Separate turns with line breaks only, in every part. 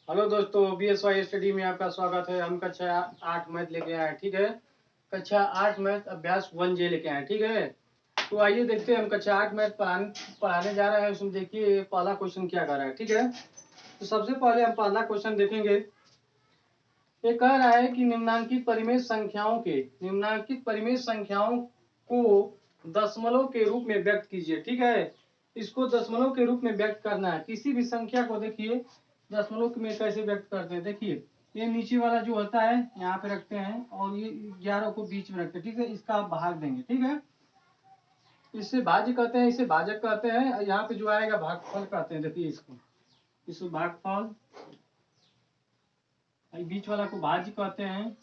Hello दोस्तों, BSY study में आपका स्वागत है। हम कक्षा 8 मैथ लेके आए हैं, ठीक है। कक्षा 8 मैथ अभ्यास 1J लेके आए हैं, ठीक है। तो आइए देखते हैं, हम कक्षा 8 मैथ पढ़ाने जा रहे हैं। उसमें देखिए पहला क्वेश्चन क्या कर रहा है, ठीक है। तो सबसे पहले हम पहला क्वेश्चन देखेंगे। ये कह रहा है कि निम्नांकित परिमेय संख्याओं को दशमलव के रूप में व्यक्त कीजिए, ठीक है। इसको दशमलव के रूप में व्यक्त करना है। किसी भी संख्या को देखिए दशमलव में कैसे व्यक्त करते हैं। देखिए ये नीचे वाला जो होता है यहाँ पे रखते हैं और ये 11 को बीच में रखते हैं, ठीक है। इसका आप भाग देंगे, ठीक है। इससे भाज्य कहते हैं, इसे भाजक कहते हैं। यहाँ पे जो आएगा भागफल कहते हैं। देखिए इसको भागफल, बीच वाला को भाज्य कहते हैं,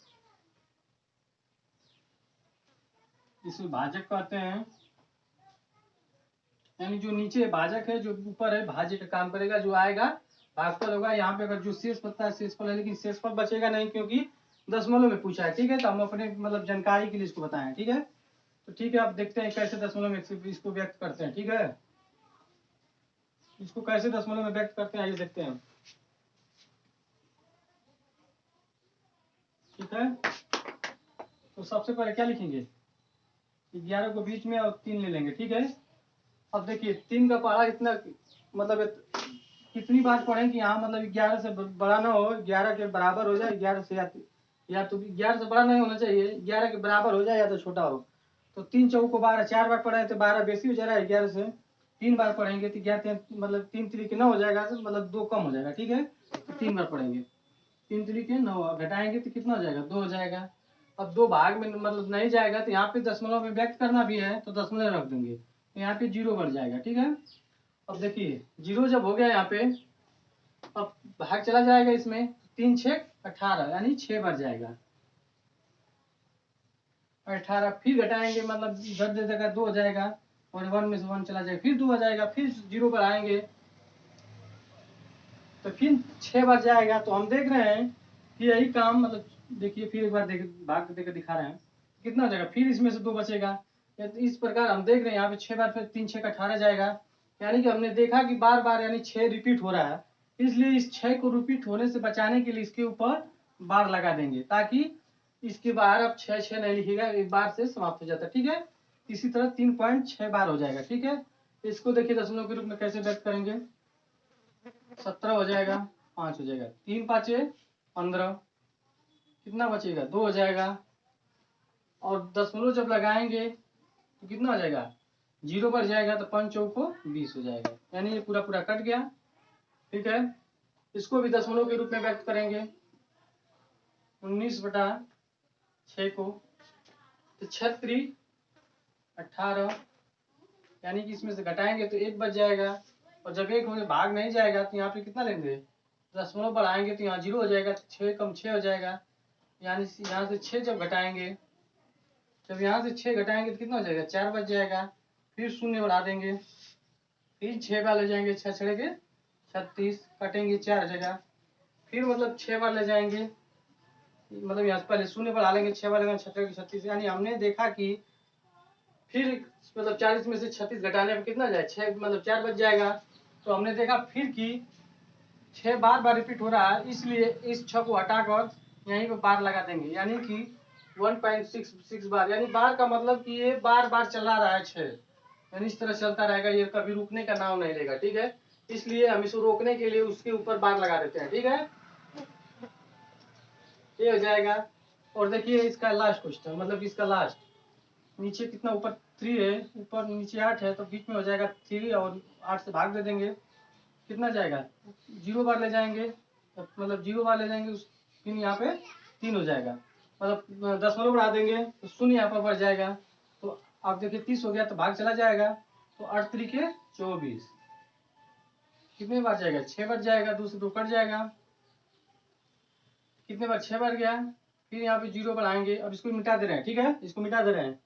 इसे भाजक कहते हैं। यानी जो नीचे भाजक है, जो ऊपर है भाज्य का काम करेगा। जो आएगा भागफल होगा। यहाँ पे अगर जो शेष पता है शेषफल है, लेकिन शेषफल बचेगा नहीं क्योंकि दशमलव में पूछा है, ठीक है। तो हम अपने मतलब जानकारी के लिए इसको बताएं, ठीक है। तो ठीक है, अब देखते हैं कैसे दशमलव में इसको व्यक्त करते हैं, ठीक है। इसको कैसे दशमलव में व्यक्त करते हैं, आइए देखते हैं, ठीक है। तो सबसे पहले क्या लिखेंगे, 11 को बीच में और 3 ले लेंगे, ठीक है। अब देखिए 3 का पहाड़ा इतना मतलब कितनी बार पढ़ें कि यहाँ मतलब 11 से बड़ा ना हो, 11 के बराबर हो जाए। 11 से या तो 11 से बड़ा नहीं होना चाहिए, 11 के बराबर हो जाए या तो छोटा हो। तो 3 चौको 12, 4 बार पढ़े तो 12 बेसी हो जा रहा है 11 से। 3 बार पढ़ेंगे तो 11 मतलब 3 तरीके 9 हो जाएगा, मतलब 2 कम हो जाएगा, ठीक है। तो 3 बार पढ़ेंगे, 3 तरीके 9 घटाएंगे तो कितना हो जाएगा, 2 हो जाएगा। अब 2 भाग में मतलब नहीं जाएगा तो यहाँ पे दशमलव में व्यक्त करना भी है तो दशमलव रख देंगे, तो यहाँ पे 0 बढ़ जाएगा, ठीक है। अब देखिए 0 जब हो गया यहाँ पे, अब भाग चला जाएगा इसमें, 3 6 18 यानी 6 बढ़ जाएगा। 18 फिर घटाएंगे मतलब 10 दे देगा, 2 हो जाएगा। और 1 में से 1 चला जाएगा, फिर 2 आ जाएगा, फिर 0 पर आएंगे तो फिर 6 बढ़ जाएगा। तो हम देख रहे हैं कि यही काम मतलब देखिए फिर एक बार भाग देकर दिखा रहे हैं कितना हो जाएगा। फिर इसमें से 2 बचेगा। इस प्रकार हम देख रहे हैं यहाँ पे 6 बार, फिर 3 6 18 जाएगा। यानी कि हमने देखा कि बार बार यानी 6 रिपीट हो रहा है, इसलिए इस 6 को रिपीट होने से बचाने के लिए इसके ऊपर बार लगा देंगे, ताकि इसके बाहर अब 6 6 नहीं लिखेगा, एक बार से समाप्त हो जाता है, ठीक है। इसी तरह 3.6 बार हो जाएगा, ठीक है। इसको देखिए दशमलव के रूप में कैसे व्यक्त करेंगे। 17 हो जाएगा, 5 हो जाएगा, 3 5 15, कितना बचेगा, 2 हो जाएगा। और दशमलव जब लगाएंगे तो कितना हो जाएगा, 0 बढ़ जाएगा, तो 5 चौको 20 हो जाएगा। यानी ये पूरा पूरा कट गया, ठीक है। इसको भी दशमलव के रूप में व्यक्त करेंगे, 19/6 को, तो 36 18, यानी कि इसमें से घटाएंगे तो 1 बच जाएगा। और जब 1 होने भाग नहीं जाएगा तो यहाँ पे कितना लेंगे, दशमलव बढ़ाएंगे तो यहाँ 0 हो जाएगा, 6 कम 6 हो जाएगा। यानी यहाँ से 6 जब घटाएंगे, जब यहाँ से 6 घटाएंगे तो कितना हो जाएगा, 4 बच जाएगा। फिर शून्य बढ़ा देंगे, फिर 6 बार ले जाएंगे, 6 छड़े के 36, कटेंगे 4 जगह। फिर मतलब 6 बार ले जाएंगे, मतलब यहाँ से पहले शून्य बढ़ा लेंगे, 6 बार लेंगे 6 36। यानी हमने देखा कि फिर मतलब 40 में से 36 घटाने पर कितना जाए, 6 मतलब 4 बच जाएगा। तो हमने देखा फिर कि 6 बार बार रिपीट हो रहा है, इसलिए इस 6 को हटाकर यहीं पर बार लगा देंगे, यानी कि 1.66 बार। यानी बार का मतलब कि ये बार बार चला रहा है 6, यानी इस तरह चलता रहेगा, ये कभी रुकने का नाम नहीं लेगा, ठीक है। इसलिए हम इसको रोकने के लिए उसके ऊपर बार लगा देते हैं, ठीक है। ये हो जाएगा। और देखिए इसका लास्ट क्वेश्चन, मतलब इसका लास्ट, नीचे कितना ऊपर 3 है, ऊपर नीचे 8 है, तो बीच में हो जाएगा 3 और 8 से भाग दे देंगे, कितना जाएगा, 0 बार ले जाएंगे, मतलब 0 बार ले जाएंगे, फिर यहाँ पे 3 हो जाएगा, मतलब दशमलव बढ़ा देंगे तो शून्य यहाँ पर बढ़ जाएगा। तो आप देखिए 30 हो गया तो भाग चला जाएगा, तो 8 तरीके 24, कितने बार जाएगा, 6 बार जाएगा, 2 से 2 कट जाएगा, कितने बार 6 बार गया। फिर यहाँ पे 0 बढ़ाएंगे, अब इसको मिटा दे रहे हैं, ठीक है, इसको मिटा दे रहे हैं,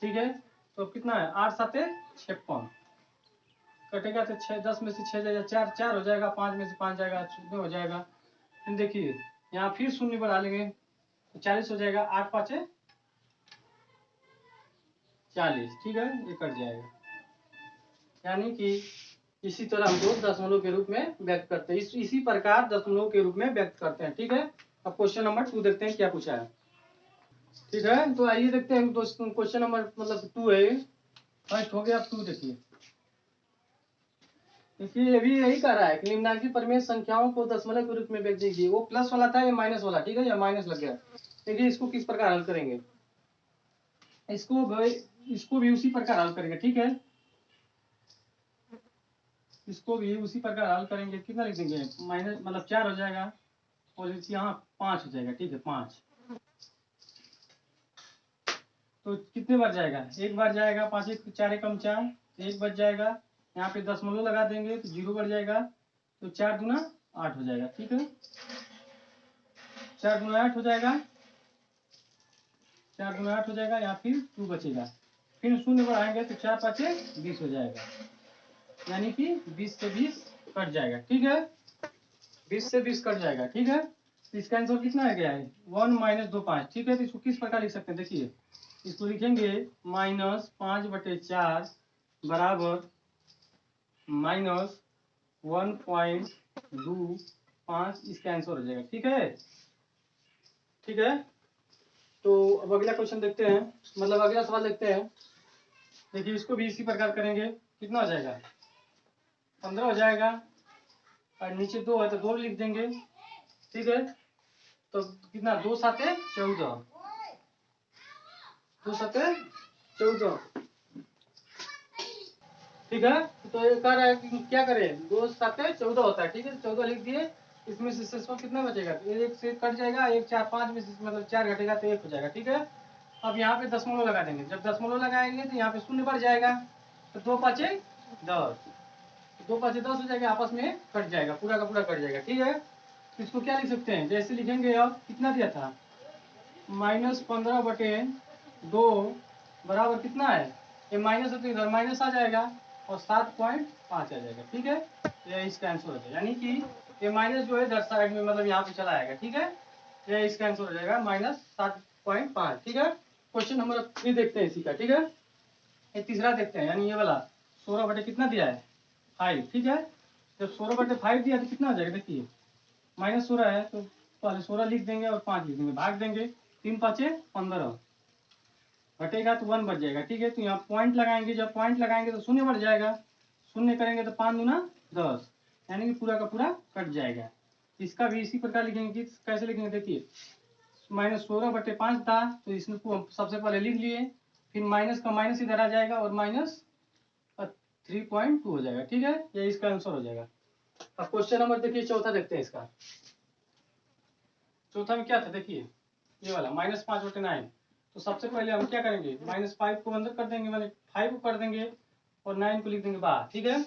ठीक है। तो कितना है, 8 7 56, कटेगा तो 6 10 में से 6 जाएगा, 4 4 हो जाएगा, 5 में से 5 जाएगा, 0 हो जाएगा। फिर देखिए यहाँ फिर शून्य बढ़ा लेंगे तो 40 हो जाएगा, 8 5 40, ठीक है, ये कट जाएगा। यानी कि इसी तरह हम लोग दशमलव के रूप में व्यक्त करते हैं, इसी प्रकार दशमलव के रूप में व्यक्त करते हैं। ठीक है, अब क्वेश्चन नंबर 2 देखते हैं क्या पूछा है। ठीक है, तो आइए देखते हैं दोस्तों, क्वेश्चन नंबर मतलब 2 है, फर्स्ट हो गया। अब 2 देखिए, ये भी यही कह रहा है कि निम्नलिखित परिमेय संख्याओं को दशमलव के रूप में व्यक्त कीजिए। वो प्लस वाला था, ये माइनस वाला। ठीक है, या माइनस लग गया। देखिए इसको किस प्रकार हल करेंगे, इसको भी उसी प्रकार हल करेंगे। ठीक है, इसको भी उसी प्रकार हल करेंगे। कितना लिख देंगे, माइनस मतलब 4 हो जाएगा, और यहाँ 5 हो जाएगा। ठीक है, 5 तो कितने बार जाएगा, एक बार जाएगा। 5 एक 4 एकम 4, एक बच जाएगा। यहाँ पे दशमलव लगा देंगे तो 0 बढ़ जाएगा, तो 4 दूना 8 हो जाएगा। ठीक है, 4 दूना 8 हो जाएगा, 4 दूना 8 हो जाएगा। यहाँ फिर 2 बचेगा, फिर शून्य बढ़ाएंगे तो 4 5 20 हो जाएगा, यानी कि 20 से 20 कट जाएगा। ठीक है, 20 से 20 कट जाएगा। ठीक है, तो इसका आंसर कितना आ गया है, 1 माइनस 2 5। ठीक है, तो इसको किस प्रकार लिख सकते हैं, देखिए इसको लिखेंगे -5/4 बराबर -1.25, इसका आंसर हो जाएगा। ठीक है, ठीक है, तो अब अगला क्वेश्चन देखते हैं, मतलब अगला सवाल देखते हैं। देखिए इसको भी इसी प्रकार करेंगे। कितना हो जाएगा, 15 हो जाएगा, और नीचे 2 है तो 2 लिख देंगे। ठीक है, तो कितना, 2 7 14, 2 7 14। ठीक है, तो ये कह रहा है कि क्या करें, 2 7 14 होता है। ठीक है, 14 लिख दिए। इसमें से शेषफल कितना बचेगा, एक से कट जाएगा, 1 4 5 में से मतलब 4 घटेगा तो 1 हो जाएगा। ठीक है, अब यहाँ पे दशमलव लगा देंगे। जब दशमलव लगाएंगे तो यहाँ पे शून्य बढ़ जाएगा, तो 2 5 10, 2 5 10 हो जाएगा, आपस में कट जाएगा, पूरा का पूरा कट जाएगा। ठीक है, तो इसको क्या लिख सकते हैं, जैसे लिखेंगे, अब कितना दिया था, -15/2 बराबर कितना है, ये माइनस है तो इधर माइनस आ जाएगा, और 7.5 आ जाएगा। ठीक है, ये इसका आंसर हो जाएगा, यानी कि ये माइनस जो है इधर साइड में मतलब यहाँ पे चला आएगा। ठीक है, ये इसका आंसर हो जाएगा -7.5। ठीक है, क्वेश्चन नंबर 3 देखते हैं इसी का। ठीक है, ये तीसरा देखते हैं, यानी ये वाला 16 बटे कितना दिया है, 5। ठीक है, जब 16 बटे 5 दिया तो कितना हो जाएगा, देखिए -16 है तो पहले 16 लिख देंगे और 5 लिख देंगे, भाग देंगे, 3 5 15 घटेगा तो 1 बच जाएगा। ठीक है, तो यहाँ पॉइंट लगाएंगे, जब पॉइंट लगाएंगे तो शून्य बढ़ जाएगा, शून्य करेंगे तो 5 दूना 10, यानी कि पूरा का पूरा कट जाएगा। इसका भी इसी प्रकार लिखेंगे। कि कैसे लिखेंगे, देखिए -16/5 था तो इसमें सबसे पहले लिख लिए, फिर माइनस का माइनस इधर आ जाएगा और -3.2 हो जाएगा। ठीक है, ये इसका आंसर हो जाएगा। अब क्वेश्चन नंबर देखिए चौथा देखते हैं इसका। चौथा में क्या था, देखिए ये वाला -5/9। तो सबसे पहले हम क्या करेंगे, -5 को अंदर कर देंगे, मतलब 5 को कर देंगे और 9 को लिख देंगे बाहर। ठीक है,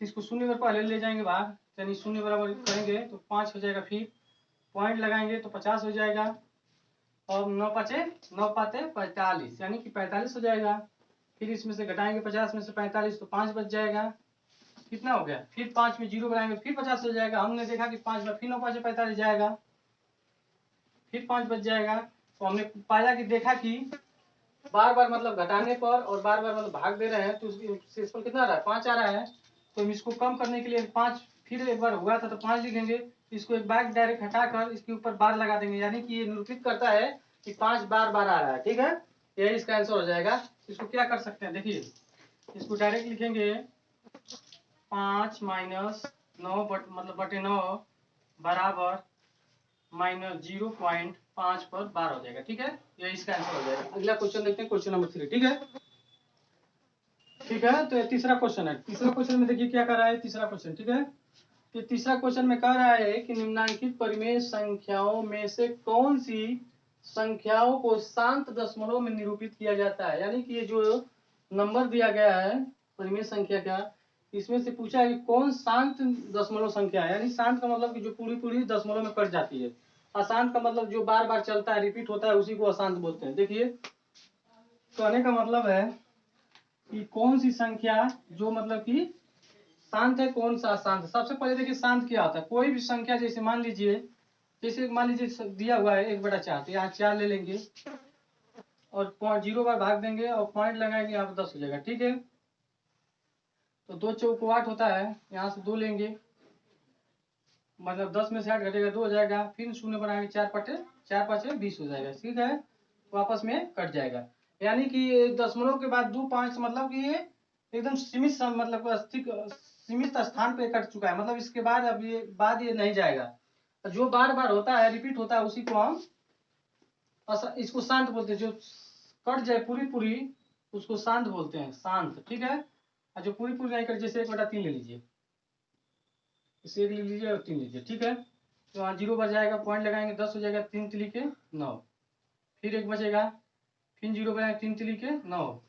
इसको शून्य पर पहले ले जाएंगे बाहर, यानी शून्य बराबर करेंगे तो 5 हो जाएगा, फिर पॉइंट लगाएंगे तो 50 हो जाएगा, और 9 5 9 5 45, यानी कि 45 हो जाएगा। फिर इसमें से घटाएंगे 50 में से 45 तो 5 बच जाएगा। कितना हो गया, फिर 5 में 0 बनाएंगे फिर 50 हो जाएगा। हमने देखा कि 5 बार फिर 9 5 45 जाएगा, फिर 5 बच जाएगा। तो हमने पाया कि देखा कि बार बार मतलब घटाने पर और बार बार मतलब भाग दे रहे हैं तो शेषफल कितना आ रहा है, 5 आ रहा है। तो हम इसको कम करने के लिए 5 फिर एक बार हुआ था तो 5 लिखेंगे, इसको एक बार डायरेक्ट हटाकर इसके ऊपर बार लगा देंगे, यानी कि ये निरूपित करता है कि 5 बार बार आ रहा है। ठीक है, यही इसका आंसर हो जाएगा। इसको क्या कर सकते हैं, देखिए इसको डायरेक्ट लिखेंगे 5 माइनस 9 मतलब बटे 9 बराबर -0.5 पर 12 हो जाएगा। ठीक है, ये इसका आंसर हो जाएगा। अगला क्वेश्चन देखते हैं, क्वेश्चन नंबर 3। ठीक है, ठीक है, तो ये तीसरा क्वेश्चन है। तीसरा क्वेश्चन में देखिए क्या कर रहा है, तीसरा क्वेश्चन। ठीक है, तो तीसरा क्वेश्चन में कह रहा है कि निम्नलिखित परिमेय संख्याओं में से कौन सी संख्याओं को शांत दशमलव में निरूपित किया जाता है, यानी कि ये जो नंबर दिया गया है परिमेय संख्या का, इसमें से पूछा है कि कौन शांत दशमलव संख्या है, यानी शांत का मतलब कि जो पूरी पूरी दशमलव में कट जाती है, अशांत का मतलब जो बार बार चलता है, रिपीट होता है, उसी को अशांत बोलते हैं। देखिए कहने का मतलब है कि कौन सी संख्या जो मतलब कि शांत है, कौन सा अशांत। सबसे पहले देखिए शांत क्या होता है, कोई भी संख्या, जैसे मान लीजिए दिया हुआ है 1/4, तो यहाँ 4 ले लेंगे और 0 बार भाग देंगे और पॉइंट लगाएंगे, यहाँ पर 10 हो जाएगा। ठीक है, तो 2 चौको 8 होता है, यहाँ से 2 लेंगे, मतलब 10 में से 8 घटेगा 2 हो जाएगा, फिर शून्य बनाएंगे, 4 पाँचे 20 हो जाएगा, ठीक है, तो आपस में कट जाएगा। यानी कि दशमलव के बाद 2 5 मतलब कि ये एकदम मतलब सीमित स्थान पे कट चुका है, मतलब इसके बाद अब ये नहीं जाएगा। जो बार बार होता है, रिपीट होता है, उसी को हम इसको शांत बोलते हैं। जो कट जाए पूरी पूरी उसको शांत बोलते हैं, शांत, ठीक है। और जो पूरी पूरी नहीं कट, जैसे 1/3 ले लीजिए, इसे 1 ले लीजिए और 3 लीजिए, ठीक है। तो वहाँ 0 बच जाएगा, पॉइंट लगाएंगे, 10 हो जाएगा, 3 तिली के 9, फिर 1 बचेगा, फिर 0 बनाएंगे, 3 तिली के 9,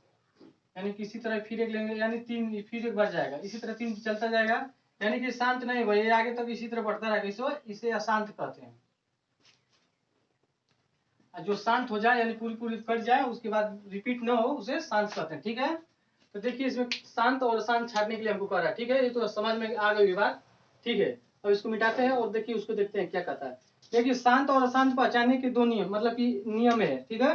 यानी कि इसी तरह फिर 1 लेंगे, यानी 3, फिर 1 बच जाएगा, इसी तरह 3 चलता जाएगा। यानी कि शांत नहीं हुआ, ये आगे तक इसी तरह बढ़ता रहेगा, इसे अशांत कहते हैं। जो शांत हो जाए यानी पूरी पूरी कट जाए, उसके बाद रिपीट न हो, उसे शांत कहते हैं, ठीक है। तो देखिए इसमें शांत और अशांत छाटने के लिए हमको कह रहा है, ठीक है, ये तो समझ में आ गई बात, ठीक है। अब इसको मिटाते हैं और देखिए उसको देखते हैं क्या कहता है। देखिए शांत और अशांत पहचानने के 2 नियम, मतलब कि नियम है, ठीक है।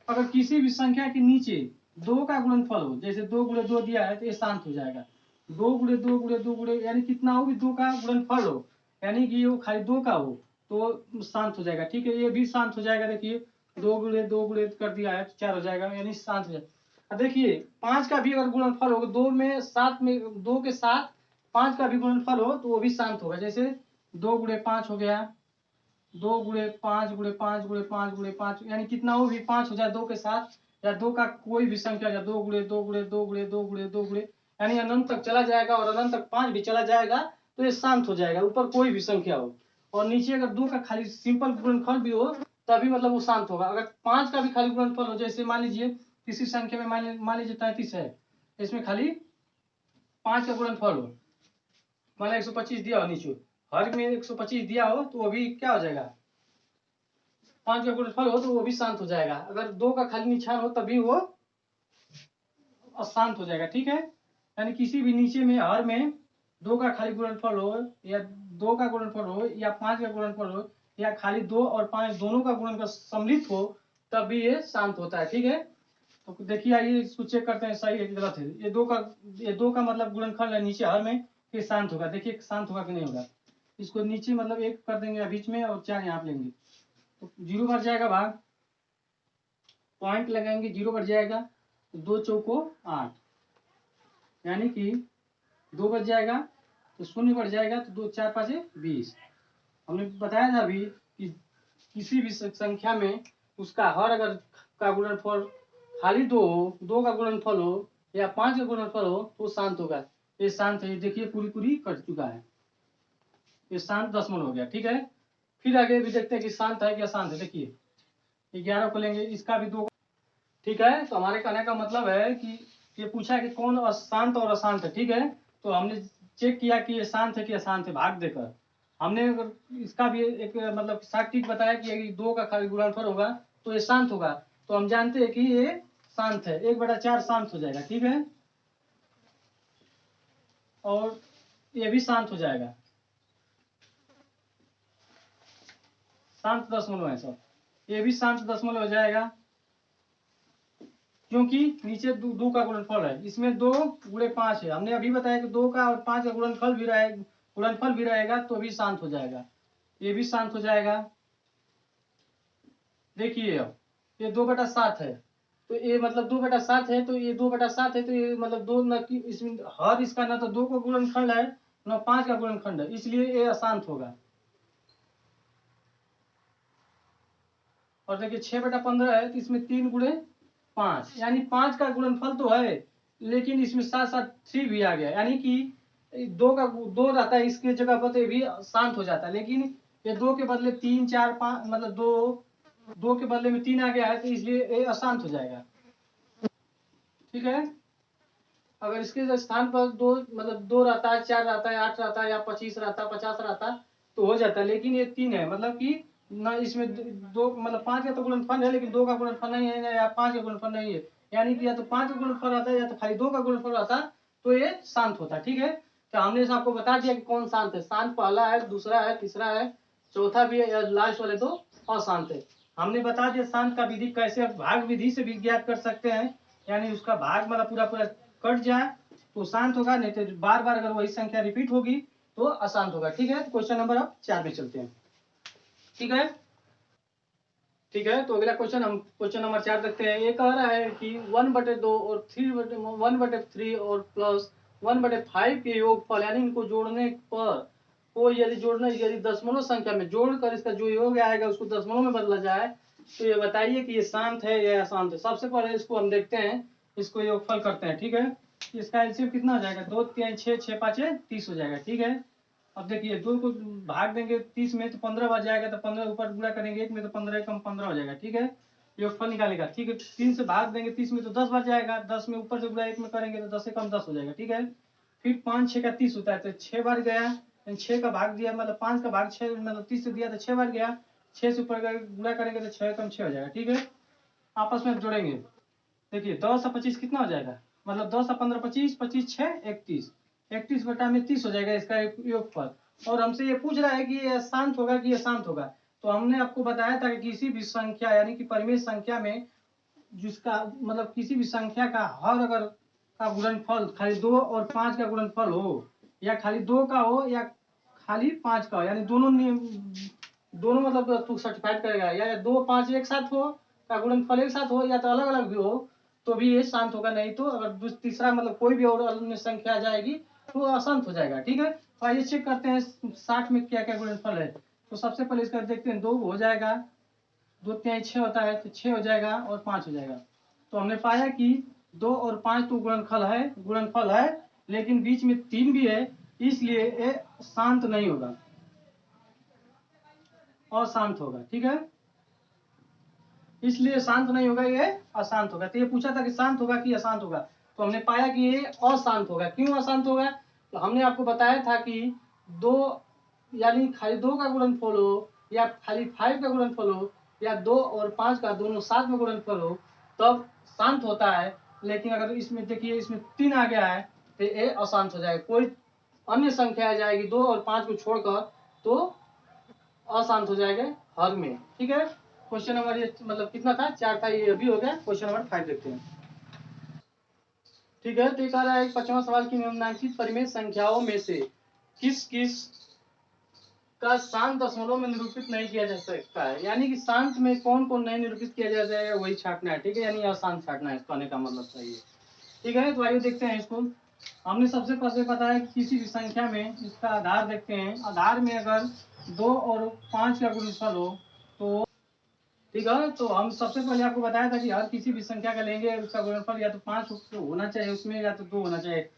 अगर किसी भी संख्या के नीचे 2 का गुणनफल हो, जैसे 2 गुणे 2 दिया है तो ये शांत हो जाएगा। 2 गुणे 2 गुणे 2 गुणे यानी कितना हो भी 2 का गुणनफल हो, यानी कि वो खाली 2 का हो तो शांत हो जाएगा, ठीक है। ये भी शांत हो जाएगा, देखिए 2 गुणे 2 गुणे कर दिया है तो 4 हो जाएगा, यानी शांत हो जाएगा। अब देखिए 5 का भी अगर गुणनफल हो, 2 में 7 में 2 के साथ 5 का भी गुणनफल हो तो वो भी शांत होगा, जैसे 2 गुणे 5 हो गया, 2 गुणे 5 गुणे 5 गुणे 5 गुणे 5, यानी कितना हो भी 5 हो जाए 2 के साथ, या 2 का कोई भी संख्या, या 2 गुणे 2 गुणे 2 गुणे 2 गुणे 2 गुणे, यानी अनंत तक चला जाएगा, और अनंत तक 5 भी चला जाएगा तो ये शांत हो जाएगा, ऊपर कोई भी संख्या हो। और नीचे अगर 2 का खाली सिंपल गुणनफल भी हो तभी मतलब वो शांत होगा। अगर 5 का भी खाली गुणनफल हो, जैसे मान लीजिए किसी संख्या में मान लीजिए 33 है, इसमें खाली 5 का गुणनफल हो, मान लो 125 दिया हो, नीचे हर में 125 दिया हो तो वो भी क्या हो जाएगा, 5 का गुणनफल हो तो वो भी शांत हो जाएगा। अगर 2 का खाली निशान हो तभी वो अशांत हो जाएगा, ठीक है। यानी किसी भी नीचे में हर में 2 का खाली गुणनफल हो, या 2 का गुणनफल हो, या 5 का गुणनफल हो, या खाली 2 और 5 दोनों का गुणनफल सम्मिलित हो, तब भी ये शांत होता है, ठीक है। तो देखिए आइए इसको चेक करते हैं, सही है कि गलत है। ये 2 का मतलब गुणनफल है नीचे हर में, ये शांत होगा, देखिए शांत होगा कि नहीं होगा। इसको नीचे मतलब 1 कर देंगे बीच में, और 4 यहाँ लेंगे तो 0 बढ़ जाएगा, भाग पॉइंट लगाएंगे, 0 बढ़ जाएगा, तो 2 चौको 8, यानी कि 2 बच जाएगा तो 0 बढ़ जाएगा, तो 2 4 5 20। हमने बताया था अभी कि किसी भी संख्या में उसका हर अगर का गुणनफल खाली 2 हो, 2 का गुणनफल हो, या 5 का गुणनफल हो तो शांत होगा। ये शांत है, देखिए पूरी पूरी कट चुका है, ये शांत दशमलव हो गया, ठीक है। फिर आगे भी देखते हैं कि शांत है कि अशांत है। देखिए 11 को लेंगे, इसका भी 2, ठीक है। तो हमारे कहने का मतलब है कि ये पूछा कि कौन शांत और अशांत है, ठीक है। तो हमने चेक किया कि ये शांत है कि अशांत है, भाग देकर हमने अगर इसका भी एक मतलब सार्वत्रिक बताया कि 2 का खाली गुणनफल होगा तो ये शांत होगा, तो हम जानते हैं कि ये शांत है, 1/4 शांत हो जाएगा, ठीक है। और ये भी शांत हो जाएगा, शांत दशमलव है सब, ये भी शांत दशमलव हो जाएगा, क्योंकि नीचे 2 का गुणनफल है, इसमें 2 गुणे 5 है। हमने अभी बताया कि 2 का और 5 का गुणनफल भी रहेगा तो भी शांत हो जाएगा, ये भी शांत हो जाएगा। देखिए अब ये 2/7 है, तो ये मतलब 2/7 है, तो ये 2/7 है, तो ये मतलब 2 न कि इसमें हर इसका ना तो 2 का गुणनखंड है न 5 का गुणनखंड है, इसलिए ये अशांत होगा। और देखिए 6/15 है, तो इसमें 3 गुणे 5, यानी 5 का गुणनफल तो है, लेकिन इसमें साथ साथ 3 भी आ गया, यानी कि 2 रहता है इसके जगह पर, तो ये भी शांत हो जाता है। लेकिन ये 2 के बदले 3 4 5 मतलब 2 के बदले में 3 आ गया है, तो इसलिए ये अशांत हो जाएगा, ठीक है। अगर इसके स्थान पर 2 मतलब 2 रहता है, 4 रहता है, 8 रहता है, या 25 रहता है, 50 रहता है तो हो जाता है। लेकिन ये 3 है, मतलब कि न इसमें 2 मतलब 5 का तो गुणनफल है, लेकिन 2 का गुणनफल नहीं है, या 5 का गुणनफल नहीं है, यानी कि या तो 5 का गुणनफल रहता है, या तो खाली 2 का गुणनफल रहता है, तो ये शांत होता है, ठीक है। तो हमने आपको बता दिया कि कौन शांत है। शांत पहला है, दूसरा है, तीसरा है, चौथा भी है, या लास्ट वाले 2 अशांत है। हमने बता दिया शांत का विधि कैसे भाग विधि से भी ज्ञात कर सकते हैं, यानी उसका भाग मतलब पूरा पूरा कट जाए तो शांत होगा, नहीं तो बार बार अगर वही संख्या रिपीट होगी तो अशांत होगा। ठीक है, क्वेश्चन नंबर अब 4 में चलते हैं। ठीक है, ठीक है, तो अगला क्वेश्चन हम क्वेश्चन नंबर 4 देखते हैं। ये कह रहा है कि 1/2 और 1/3 और प्लस 1/5 के योगफल, यानी इनको जोड़ने पर कोई यदि दशमलव संख्या में जोड़कर इसका जो योग आएगा उसको दशमलव में बदला जाए तो ये बताइए कि ये शांत है या अशांत है। सबसे पहले इसको हम देखते हैं, इसको योगफल करते हैं। ठीक है, इसका एलसीएम कितना हो जाएगा, 2 3 6 6 5 30 हो जाएगा। ठीक है, अब देखिए 2 को भाग देंगे 30 में तो 15 बच जाएगा, तो 15 ऊपर गुणा करेंगे 1 में तो 15 कम 15 हो जाएगा। ठीक है, योगफल निकालेगा। ठीक है, 3 से भाग देंगे 30 में तो 10 बच जाएगा, 10 में ऊपर से गुणा 1 में करेंगे तो 10 से कम 10 हो जाएगा। ठीक है, फिर 5 6 का 30 होता है, तो 6 बार गया, 6 का भाग दिया मतलब 5 का भाग 6 मतलब 30 से दिया तो 6 बार गया, 6 से ऊपर गुणा करेंगे तो 6 कम 6 हो जाएगा। ठीक है, आपस में जोड़ेंगे। देखिए 10 और 25 कितना हो जाएगा, मतलब 10 और 15 25, 25 6 31, 31 बटा में 30 हो जाएगा इसका योगफल। और हमसे ये पूछ रहा है कि ये शांत होगा कि अशांत होगा। तो हमने आपको बताया था कि किसी भी संख्या यानी कि परिमेय संख्या में जिसका मतलब किसी भी संख्या का हर अगर का गुणनफल खाली 2 और 5 का गुणनफल हो, या खाली 2 का हो या खाली 5 का हो, यानी दोनों मतलब तू सर्टिफाइड करेगा, या 2 5 एक साथ हो का गुणनफल एक साथ हो, या तो अलग अलग भी हो तो भी ये शांत होगा। नहीं तो अगर तीसरा मतलब कोई भी और अन्य संख्या आ जाएगी तो अशांत हो जाएगा। ठीक है, तो आइए चेक करते हैं 60 में क्या क्या गुणनफल है। तो सबसे पहले इसका देखते हैं, 2 हो जाएगा, 2 3 6 होता है तो 6 हो जाएगा और 5 हो जाएगा। तो हमने पाया कि 2 और 5 तो गुणनफल है, लेकिन बीच में 3 भी है, इसलिए ये शांत नहीं होगा, अशांत होगा। ठीक है, इसलिए शांत नहीं होगा, ये अशांत होगा। तो ये पूछा था कि शांत होगा कि अशांत होगा, तो हमने पाया कि ये अशांत होगा। क्यों अशांत होगा, तो हमने आपको बताया था कि 2 यानी खाली 2 का गुणनफल हो या खाली 5 का गुणनफल हो या 2 और 5 का दोनों साथ में गुणनफल हो तब शांत होता है। लेकिन अगर इसमें देखिए इसमें 3 आ गया है तो ये अशांत हो जाएगा। कोई अन्य संख्या आ जाएगी 2 और 5 को छोड़कर तो अशांत हो जाएगा हर में। ठीक है, क्वेश्चन नंबर ये मतलब कितना था, 4 था, ये अभी हो गया। क्वेश्चन नंबर 5 देखते हैं। ठीक है, तो ये कह रहा है 5वां सवाल की निम्नलिखित परिमेय संख्याओं में से किस किस का शांत दशमलव में निरूपित नहीं किया जा सकता है। यानी कि शांत में कौन कौन नहीं निरूपित किया जा जाएगा वही छाटना है। ठीक है, यानी अशांत छाटना है, कहने का मतलब सही है। ठीक है, तो आइए देखते हैं इसको। हमने सबसे पहले बताया कि किसी भी संख्या में इसका आधार देखते हैं, आधार में अगर 2 और 5 का गुणनफल हो तो ठीक है, तो हम सबसे पहले आपको बताया था कि हर किसी भी संख्या का लेंगे उसका गुणनफल या तो 5 होना चाहिए उसमें, या तो 2 होना चाहिए,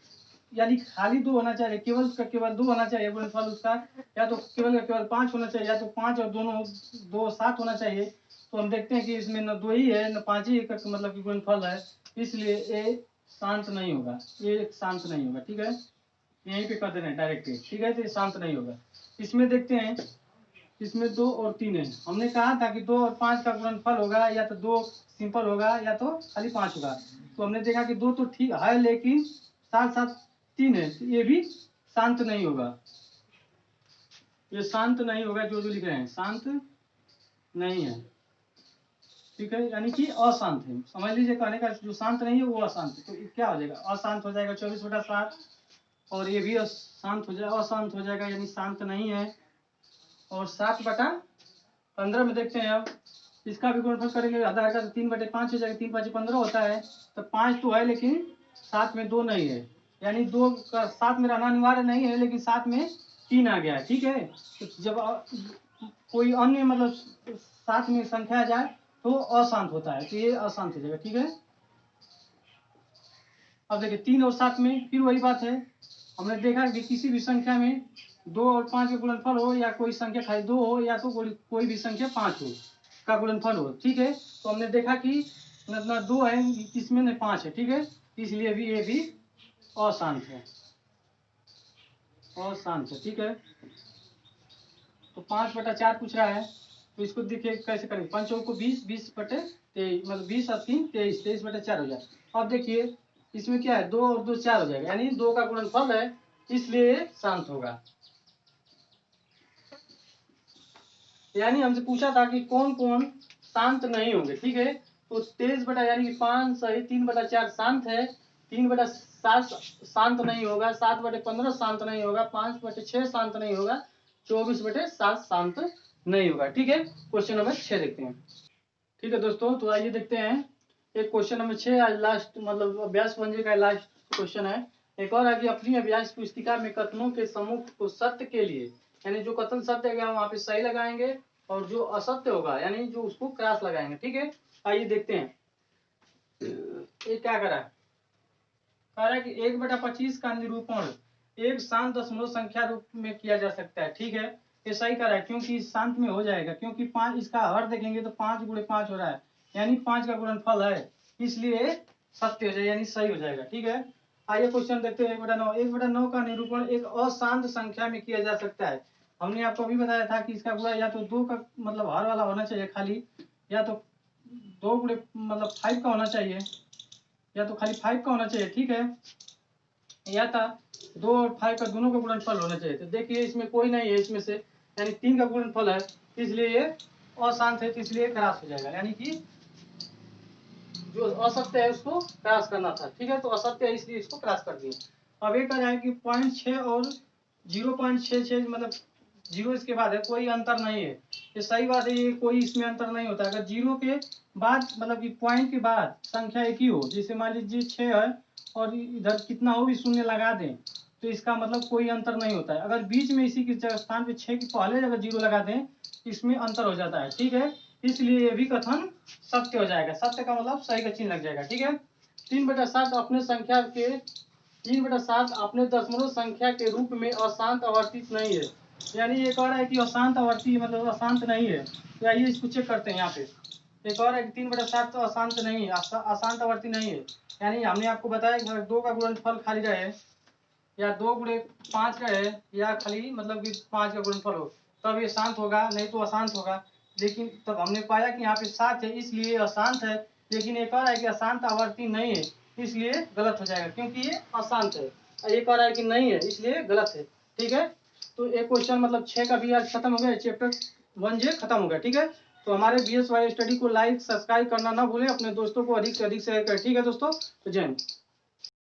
यानी खाली 2 होना चाहिए, केवल उसका केवल 2 होना चाहिए गुणनफल उसका, या तो केवल का केवल 5 होना चाहिए, या तो 5 और दोनों 2 7 होना चाहिए। तो हम देखते हैं कि इसमें न 2 ही है न 5 ही का मतलब कि गुणनफल है, इसलिए ये शांत नहीं होगा, ये शांत नहीं होगा। ठीक है, यहीं पे कर दे रहे हैं डायरेक्ट। ठीक है, तो ये शांत नहीं होगा। इसमें देखते हैं, इसमें 2 और 3 है। हमने कहा था कि 2 और 5 का गुणनफल होगा या तो 2 सिंपल होगा या तो खाली 5 होगा। तो हमने देखा कि 2 तो ठीक है लेकिन साथ साथ 3 है, तो ये भी शांत नहीं होगा, ये शांत नहीं होगा। जो जो लिख रहे हैं शांत नहीं है। ठीक है, यानी कि अशांत है, समझ लीजिए। कहने का जो शांत नहीं है वो अशांत है। तो क्या हो जाएगा, अशांत हो जाएगा 24/7, और ये भी अशांत हो जाएगा, अशांत हो जाएगा यानी शांत नहीं है। और 7/15 में देखते हैं, अब इसका भी गुणनफल करेंगे आधार का तो 3/5 हो जाएगा, 3 5 15 होता है। तो 5 तो है लेकिन साथ में 2 नहीं है, यानी 2 का साथ में रहना अनिवार्य नहीं है, लेकिन साथ में 3 आ गया है। ठीक है, तो जब कोई अन्य मतलब साथ में संख्या आ जाए तो अशांत होता है, तो ये अशांत हो जाएगा। ठीक है, अब देखिए 3 और 7 में फिर वही बात है। हमने देखा कि किसी भी संख्या में 2 और 5 का गुणनफल हो या कोई संख्या खाली 2 हो या तो कोई भी संख्या 5 हो का गुणनफल हो। ठीक है, तो हमने देखा कि न 2 है इसमें न 5 है। ठीक है, इसलिए भी ये भी अशांत है, अशांत है। ठीक है, तो 5/4 पूछ रहा है, तो इसको देखिए कैसे करेंगे। 5 को 20, 20/23 मतलब 20 और 3 23, 23/4 हो जाए। अब देखिए इसमें क्या है, 2 और 2 4 हो जाएगा, यानी 2 का गुणनफल है, इसलिए शांत होगा। यानी हमसे पूछा था कि कौन कौन शांत नहीं होंगे। ठीक है, तो 23 बटा यानी कि 5 सही 3/4 शांत है, 3/7 शांत नहीं होगा, 7/15 शांत नहीं होगा, 5/6 शांत नहीं होगा, 24/7 शांत नहीं होगा। ठीक है, क्वेश्चन नंबर 6 देखते हैं। ठीक है दोस्तों, तो आइए देखते हैं एक क्वेश्चन नंबर 6 आज लास्ट मतलब अभ्यास पंजे का लास्ट क्वेश्चन है। एक और आगे अपनी अभ्यास पुस्तिका में कथनों के समूह को सत्य के लिए, यानी जो कथन सत्य होगा वहां पे सही लगाएंगे और जो असत्य होगा यानी जो उसको क्रॉस लगाएंगे। ठीक है, आइए देखते हैं ये क्या करा है। कह रहा है कि 1/25 का निरूपण एक शांत दशमलव संख्या रूप में किया जा सकता है। ठीक है, ये सही कह रहा है क्योंकि शांत में हो जाएगा, क्योंकि 5 इसका हर देखेंगे तो 5 × 5 हो रहा है, यानी 5 का गुणनफल है, इसलिए सत्य हो जाएगा यानी सही हो जाएगा। ठीक है, आइए क्वेश्चन देखते हैं। 1/9 1/9 का निरूपण एक अशांत संख्या में किया जा सकता है। हमने आपको अभी बताया था कि इसका गुणा या तो 2 का मतलब हर वाला होना चाहिए खाली, या तो 2 × मतलब 5 का होना चाहिए, या तो खाली 5 का होना चाहिए। ठीक है, या था 2 और 5 का दोनों का गुणनफल होना चाहिए। तो देखिए इसमें कोई नहीं है, इसमें से यानी 3 का गुणनफल है, इसलिए ये अशांत है, तो इसलिए क्रॉस हो जाएगा, यानी कि जो असत्य है उसको क्रॉस करना था। ठीक है, तो असत्य है इसलिए इसको क्रॉस कर दिए। अब ये कह रहा है कि 0.6 और 0.66 मतलब 0 इसके बाद है, कोई अंतर नहीं है। ये सही बात है, ये कोई इसमें अंतर नहीं होता। अगर 0 के बाद मतलब कि पॉइंट के बाद संख्या एक ही हो, जैसे मान लीजिए 6 है और इधर कितना हो भी शून्य लगा दें, तो इसका मतलब कोई अंतर नहीं होता है। अगर बीच में इसी के स्थान पे 6 के पहले अगर 0 लगा दें, इसमें अंतर हो जाता है। ठीक है, इसलिए ये भी कथन सत्य हो जाएगा। सत्य का मतलब सही का चिन्ह लग जाएगा। ठीक है, 3/7 अपने संख्या के 3/7 अपने दशमलव संख्या के रूप में अशांत आवर्तित नहीं है, यानी ये कह रहा है कि अशांत आवर्ती मतलब अशांत नहीं है। तो आइए इसको चेक करते हैं। यहाँ पे एक और है कि 3/7 तो अशांत नहीं है, अशांत आवर्ती नहीं है, यानी हमने आपको बताया कि 2 का गुणनफल खाली रहे या 2 × 5 रहे या खाली मतलब कि 5 का गुणनफल हो, तब ये शांत होगा, नहीं तो अशांत होगा। लेकिन तब हमने पाया कि यहाँ पे 7 है इसलिए अशांत है, लेकिन ये कह रहा है कि अशांत आवर्ती नहीं है, इसलिए गलत हो जाएगा, क्योंकि ये अशांत है। ये कह रहा है कि नहीं है इसलिए गलत है। ठीक है, तो एक क्वेश्चन मतलब 6 का भी आज खत्म हो गया, चैप्टर 1 खत्म हो गया। ठीक है, तो हमारे BSY स्टडी को लाइक सब्सक्राइब करना ना भूलें, अपने दोस्तों को अधिक से अधिक शेयर करें। ठीक है दोस्तों, तो जय हिंद।